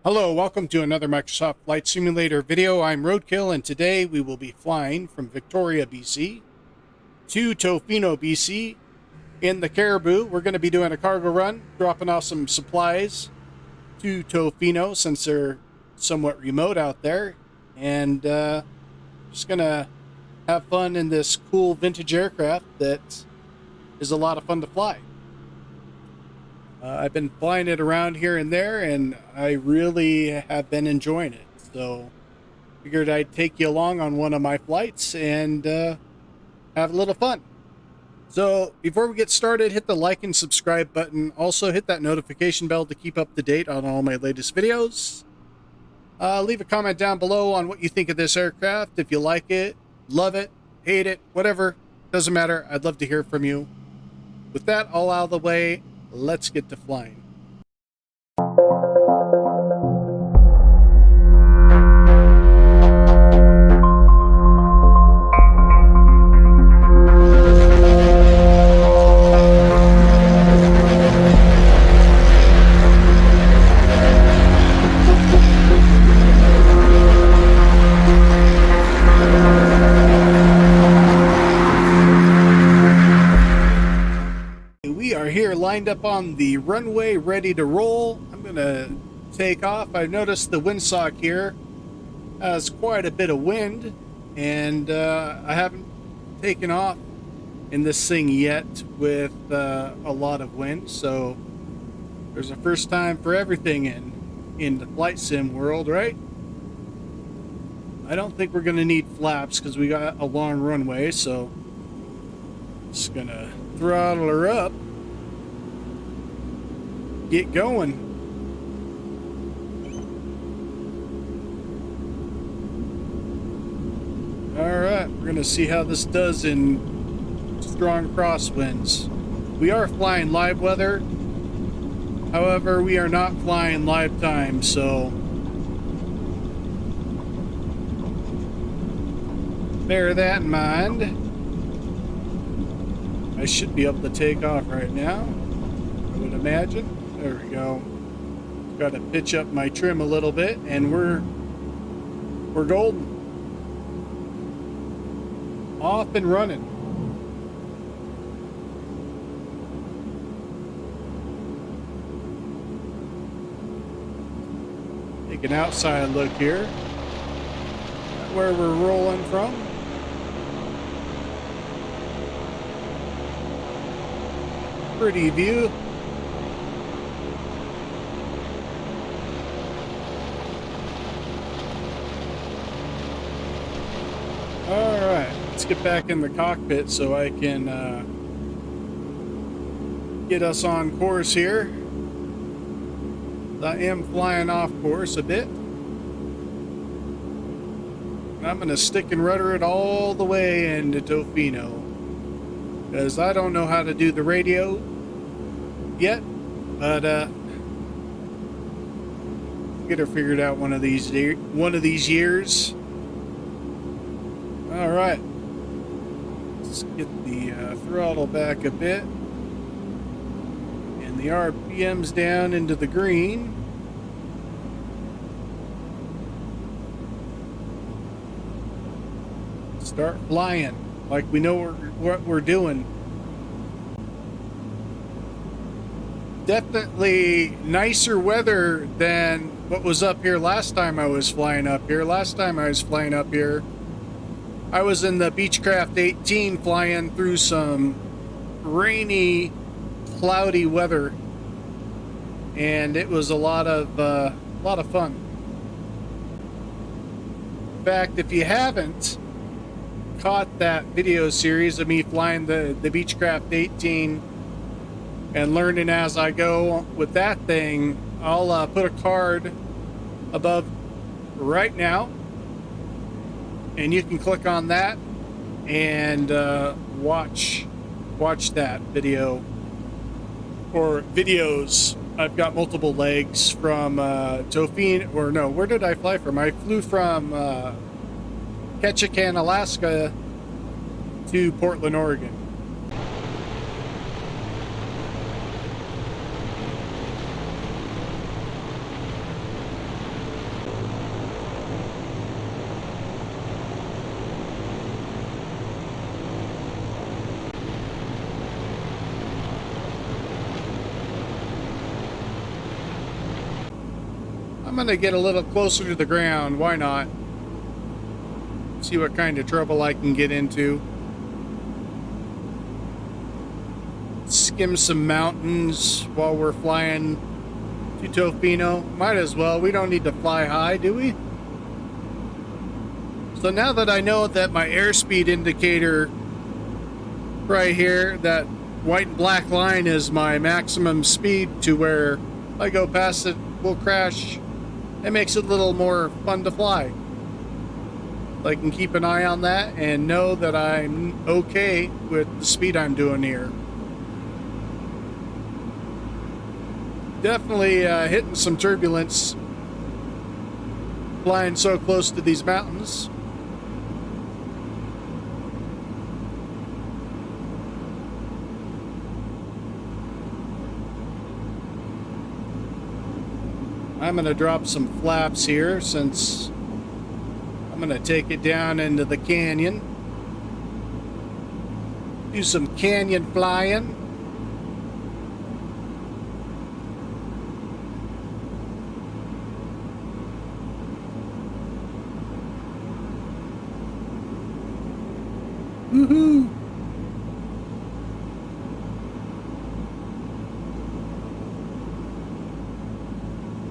Hello, welcome to another Microsoft Flight Simulator video. I'm Roadkill, and today we will be flying from Victoria, BC to Toffino, BC in the Caribou. We're going to be doing a cargo run, dropping off some supplies to Toffino since they're somewhat remote out there, and just going to have fun in this cool vintage aircraft that is a lot of fun to fly. I've been flying it around here and there, and I really have been enjoying it. So figured I'd take you along on one of my flights and have a little fun. So before we get started, hit the like and subscribe button. Also hit that notification bell to keep up to date on all my latest videos. Leave a comment down below on what you think of this aircraft. If you like it, love it, hate it, whatever, doesn't matter. I'd love to hear from you. With that all out of the way, let's get to flying. Lined up on the runway, ready to roll. I'm gonna take off. I noticed the windsock here has quite a bit of wind, and I haven't taken off in this thing yet with a lot of wind, so there's a first time for everything in the flight sim world, right? I don't think we're gonna need flaps because we got a long runway, so just gonna throttle her up, get going. Alright, we're gonna see how this does in strong crosswinds. We are flying live weather, however we are not flying live time, so bear that in mind. I should be able to take off right now, I would imagine. There we go. Got to pitch up my trim a little bit, and we're golden. Off and running. Take an outside look here at where we're rolling from. Pretty view. Alright, let's get back in the cockpit so I can get us on course here. I am flying off course a bit. And I'm going to stick and rudder it all the way into Toffino, because I don't know how to do the radio yet, but get her figured out one of these years. All right, let's get the throttle back a bit and the RPMs down into the green. Start flying like we know what we're doing. Definitely nicer weather than what was up here last time I was flying up here. Last time I was flying up here, I was in the Beechcraft 18 flying through some rainy, cloudy weather, and it was a lot of fun. In fact, if you haven't caught that video series of me flying the Beechcraft 18 and learning as I go with that thing, I'll put a card above right now, and you can click on that and watch that video or videos. I've got multiple legs from Toffino, or no, where did I fly from? I flew from Ketchikan, Alaska to Portland, Oregon. I'm gonna get a little closer to the ground. Why not? See what kind of trouble I can get into. Skim some mountains while we're flying to Toffino. Might as well. We don't need to fly high, do we? So now that I know that my airspeed indicator right here, that white and black line is my maximum speed to where if I go past it, we'll crash. It makes it a little more fun to fly. I can keep an eye on that and know that I'm okay with the speed I'm doing here. Definitely hitting some turbulence flying so close to these mountains. I'm going to drop some flaps here since I'm going to take it down into the canyon. Do some canyon flying. Woohoo!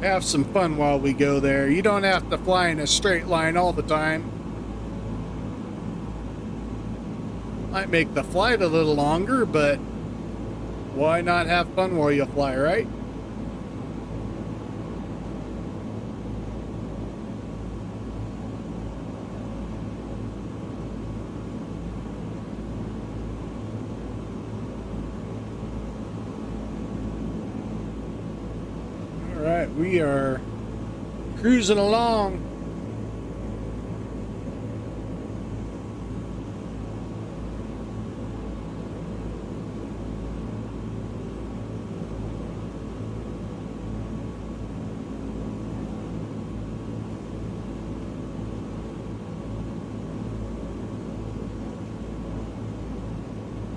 Have some fun while we go there. You don't have to fly in a straight line all the time. Might make the flight a little longer, but why not have fun while you fly, right? Alright, we are cruising along.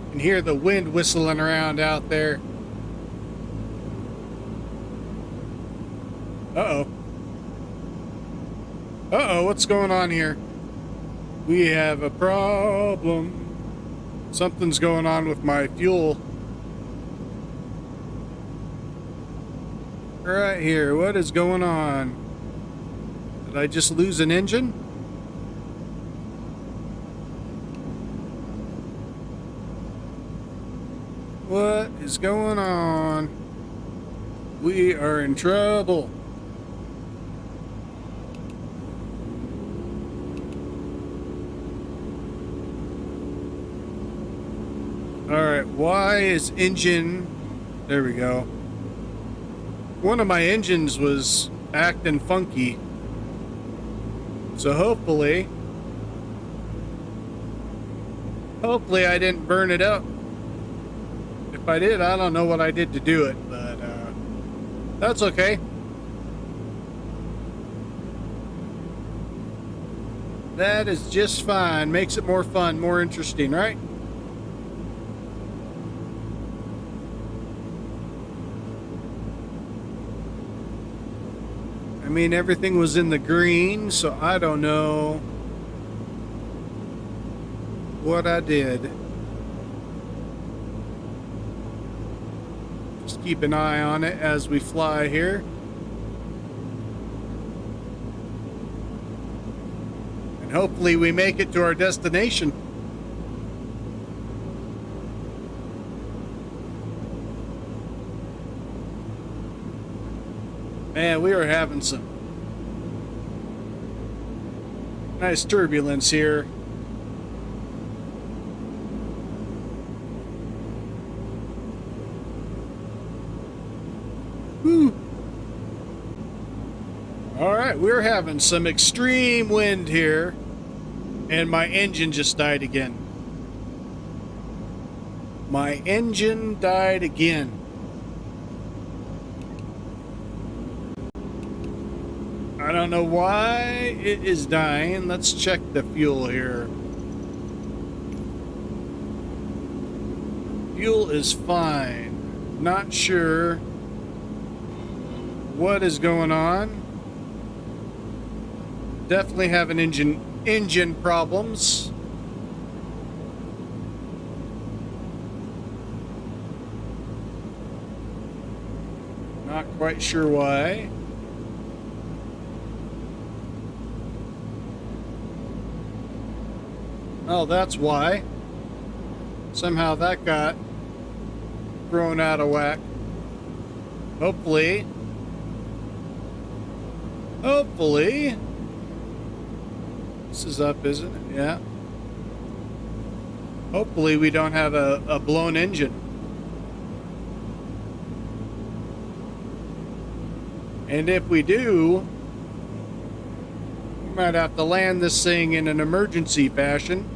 You can hear the wind whistling around out there. Uh-oh. Uh-oh, what's going on here? We have a problem. Something's going on with my fuel. Right here, what is going on? Did I just lose an engine? What is going on? We are in trouble. Alright, why is engine... There we go. One of my engines was acting funky. So hopefully I didn't burn it up. If I did, I don't know what I did to do it, but that's okay. That is just fine. Makes it more fun, more interesting, right? I mean, everything was in the green, so I don't know what I did. Just keep an eye on it as we fly here. And hopefully we make it to our destination. Man, we are having some nice turbulence here. Whew. All right, we're having some extreme wind here, and my engine just died again. My engine died again. I don't know why it is dying. Let's check the fuel here. Fuel is fine. Not sure what is going on. Definitely having engine problems. Not quite sure why. Oh, that's why. Somehow that got thrown out of whack. Hopefully, this is up, isn't it? Yeah. Hopefully we don't have a blown engine. And if we do, we might have to land this thing in an emergency fashion.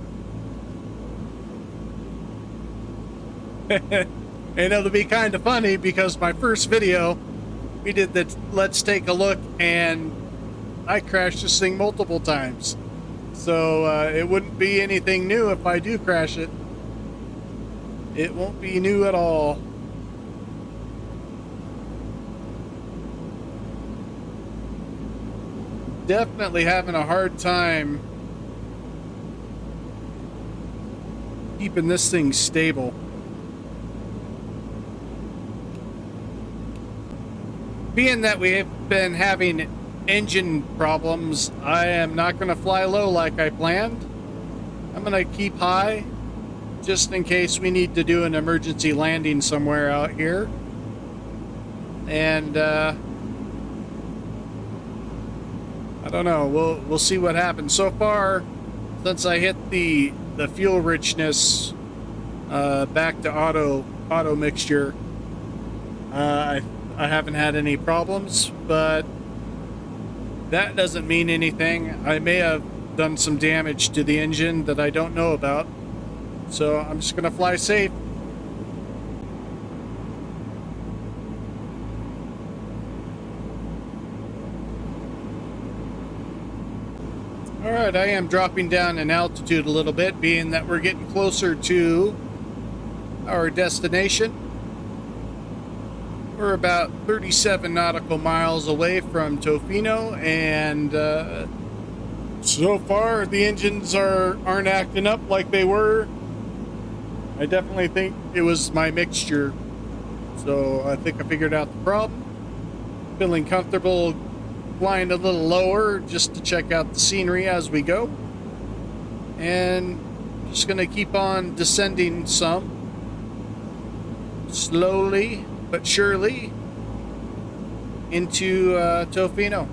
And it'll be kind of funny because my first video, we did that let's take a look, and I crashed this thing multiple times. So it wouldn't be anything new if I do crash it. It won't be new at all. Definitely having a hard time keeping this thing stable. Being that we have been having engine problems, I am not going to fly low like I planned. I'm going to keep high just in case we need to do an emergency landing somewhere out here. And I don't know, we'll see what happens. So far, since I hit the fuel richness back to auto mixture, I haven't had any problems, but that doesn't mean anything. I may have done some damage to the engine that I don't know about. So I'm just gonna fly safe. All right, I am dropping down in altitude a little bit, being that we're getting closer to our destination. We're about 37 nautical miles away from Toffino, and so far the engines aren't acting up like they were. I definitely think it was my mixture, so I think I figured out the problem. Feeling comfortable flying a little lower just to check out the scenery as we go, and just gonna keep on descending some, slowly but surely, into Toffino.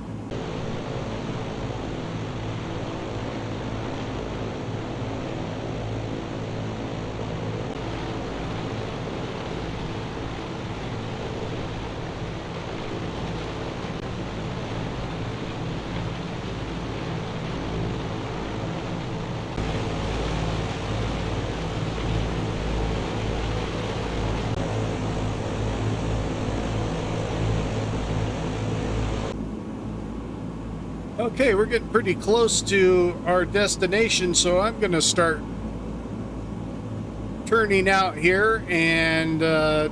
Okay, we're getting pretty close to our destination, so I'm going to start turning out here and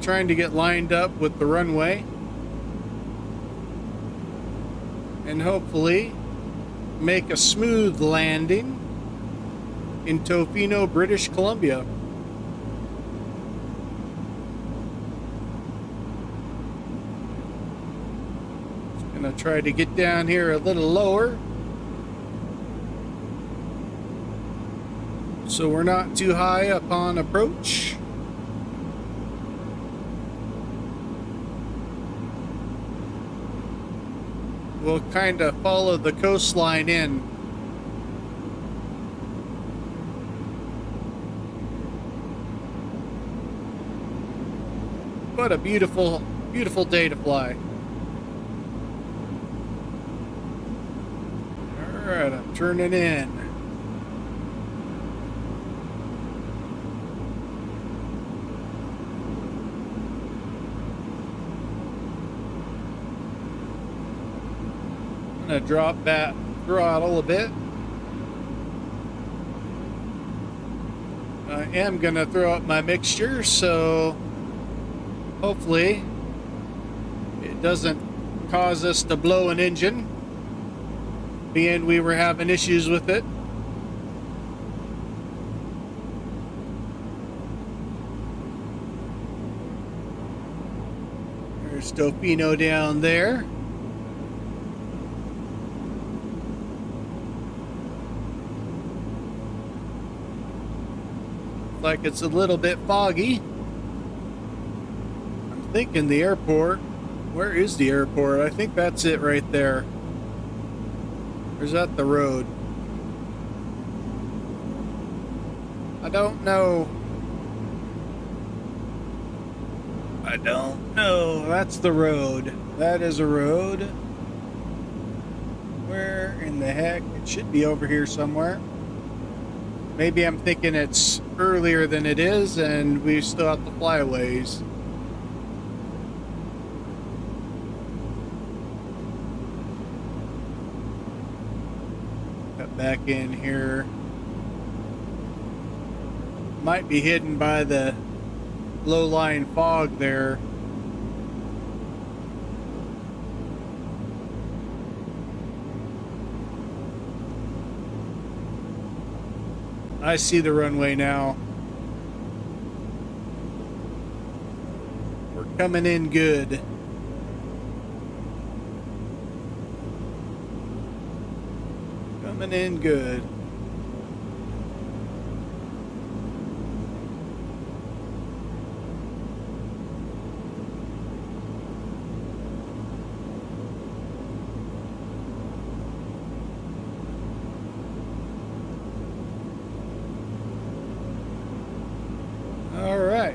trying to get lined up with the runway. And hopefully make a smooth landing in Toffino, British Columbia. Gonna try to get down here a little lower so we're not too high upon approach. We'll kind of follow the coastline in. What a beautiful, beautiful day to fly. Alright, I'm turning in. I'm gonna drop that throttle a bit. I am gonna throw up my mixture, so hopefully it doesn't cause us to blow an engine. being we were having issues with it. There's Toffino down there. Like it's a little bit foggy. I'm thinking the airport. Where is the airport? I think that's it right there. Or is that the road? I don't know. I don't know. That's the road. That is a road. Where in the heck? It should be over here somewhere. Maybe I'm thinking it's earlier than it is and we still have to fly a ways. Cut back in here. Might be hidden by the low-lying fog there. I see the runway now. We're coming in good. Coming in good.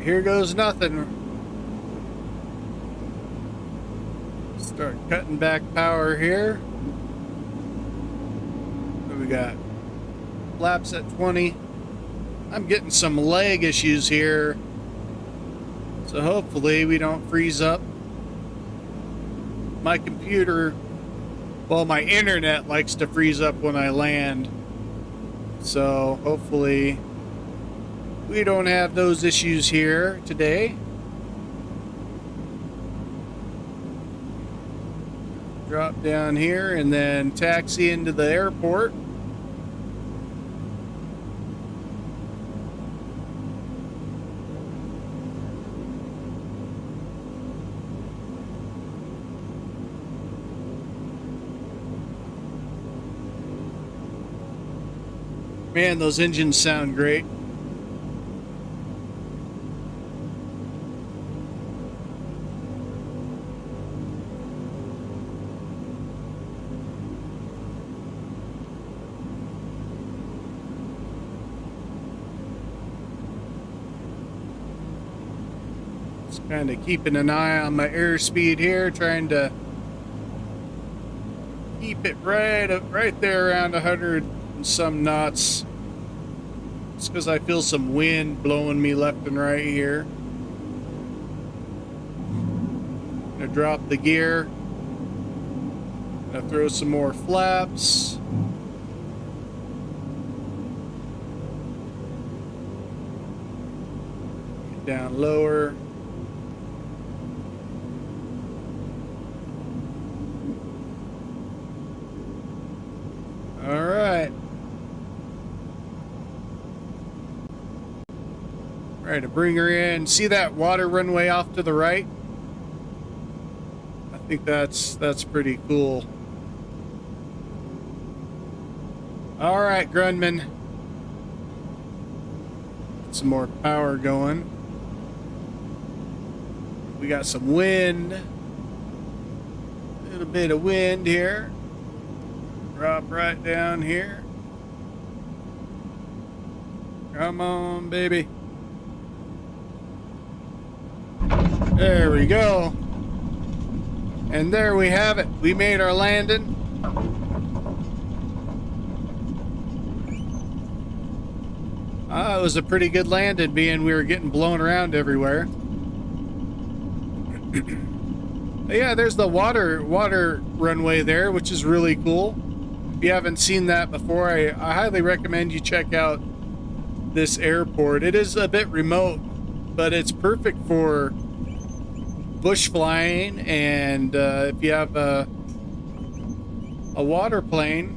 Here goes nothing. Start cutting back power here. What do we got? Flaps at 20. I'm getting some lag issues here. So hopefully we don't freeze up. My computer, well, my internet likes to freeze up when I land. So hopefully we don't have those issues here today. Drop down here and then taxi into the airport. Man, those engines sound great. Kind of keeping an eye on my airspeed here, trying to keep it right there around 100 and some knots. It's because I feel some wind blowing me left and right here. Gonna drop the gear. Gonna throw some more flaps. Get down lower. All right. All right, to bring her in. See that water runway off to the right? I think that's pretty cool. All right, Grunman. Get some more power going. We got some wind. A little bit of wind here. Drop right down here. Come on, baby. There we go. And there we have it. We made our landing. It was a pretty good landing, being we were getting blown around everywhere. Yeah, there's the water runway there, which is really cool. If you haven't seen that before, I highly recommend you check out this airport. It is a bit remote, but it's perfect for bush flying, and if you have a water plane,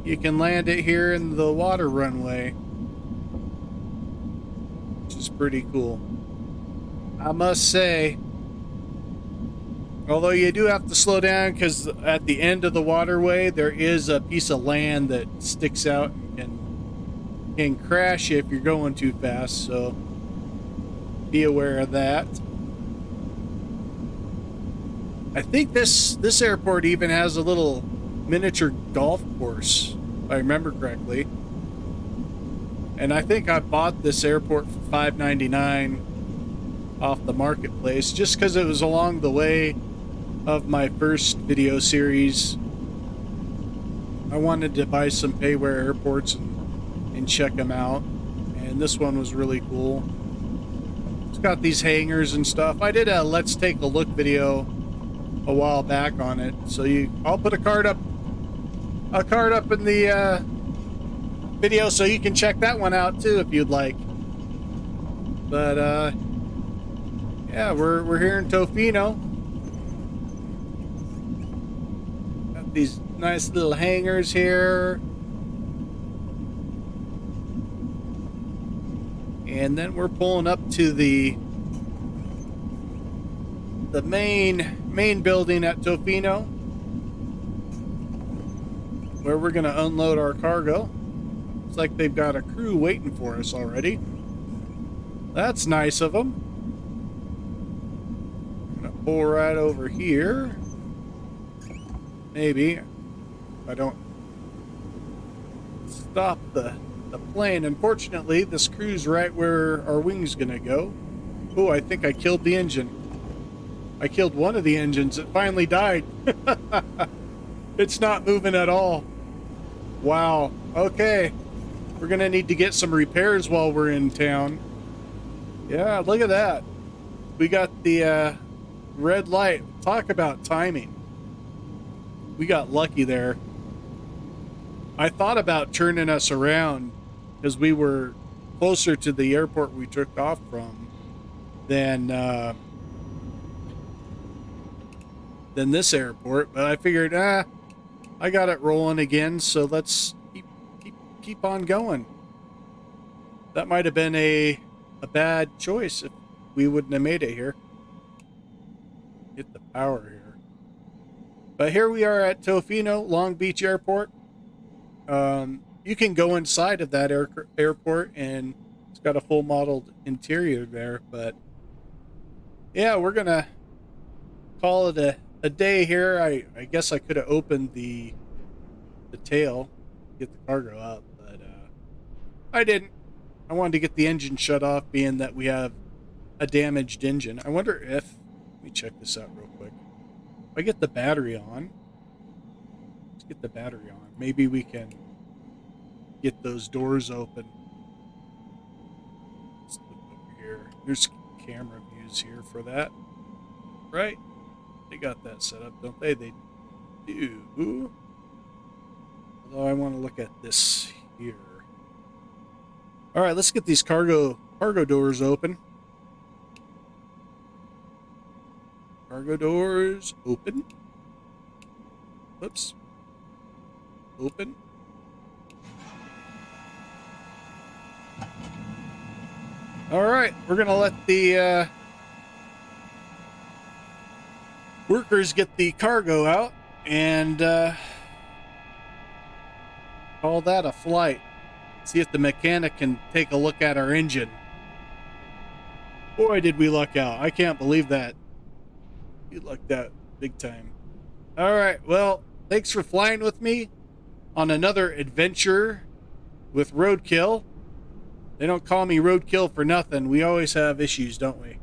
you can land it here in the water runway, which is pretty cool. I must say, although you do have to slow down because at the end of the waterway there is a piece of land that sticks out and can crash you if you're going too fast, so be aware of that. I think this airport even has a little miniature golf course, if I remember correctly. And I think I bought this airport for $5.99 off the marketplace just because it was along the way of my first video series. I wanted to buy some payware airports and check them out, and this one was really cool. It's got these hangars and stuff. I did a let's take a look video a while back on it, so I'll put a card up in the video so you can check that one out too if you'd like. But yeah, we're here in Toffino. Got these nice little hangars here, and then we're pulling up to the main building at Toffino, where we're gonna unload our cargo. Looks like they've got a crew waiting for us already. That's nice of them. Gonna pull right over here. Maybe if I don't stop the plane. Unfortunately, this crew's right where our wing's gonna go. Oh, I think I killed the engine. I killed one of the engines. It finally died. It's not moving at all. Wow. Okay. We're going to need to get some repairs while we're in town. Yeah, look at that. We got the red light. Talk about timing. We got lucky there. I thought about turning us around because we were closer to the airport we took off from than this airport, but I figured, I got it rolling again, so let's keep on going. That might have been a bad choice if we wouldn't have made it here. Get the power here. But here we are at Toffino, Long Beach Airport. You can go inside of that airport, and it's got a full modeled interior there, but yeah, we're gonna call it a day here. I guess I could have opened the tail, get the cargo up, but I didn't. I wanted to get the engine shut off, being that we have a damaged engine. I wonder if, let me check this out real quick. If I get the battery on, let's get the battery on. Maybe we can get those doors open. Let's look over here. There's camera views here for that, right? They got that set up, don't they? They do. Although I want to look at this here. All right, let's get these cargo doors open. Cargo doors open. Oops. Open. All right, we're gonna let the workers get the cargo out and call that a flight. See if the mechanic can take a look at our engine. Boy, did we luck out. I can't believe that. We lucked out big time. All right, well, thanks for flying with me on another adventure with Roadkill. They don't call me Roadkill for nothing. We always have issues, don't we?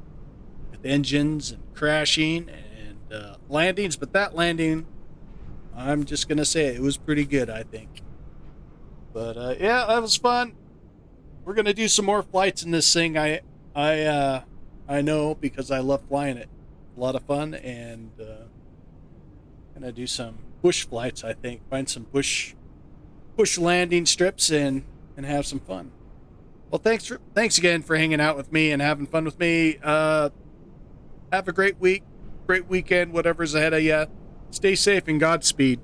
With engines and crashing and landings, but that landing, I'm just gonna say it was pretty good, I think. But yeah, that was fun. We're gonna do some more flights in this thing. I know, because I love flying it. A lot of fun, and gonna do some bush flights. I think find some bush landing strips and have some fun. Well, thanks again for hanging out with me and having fun with me. Have a great week, great weekend, whatever's ahead of you. Stay safe and Godspeed.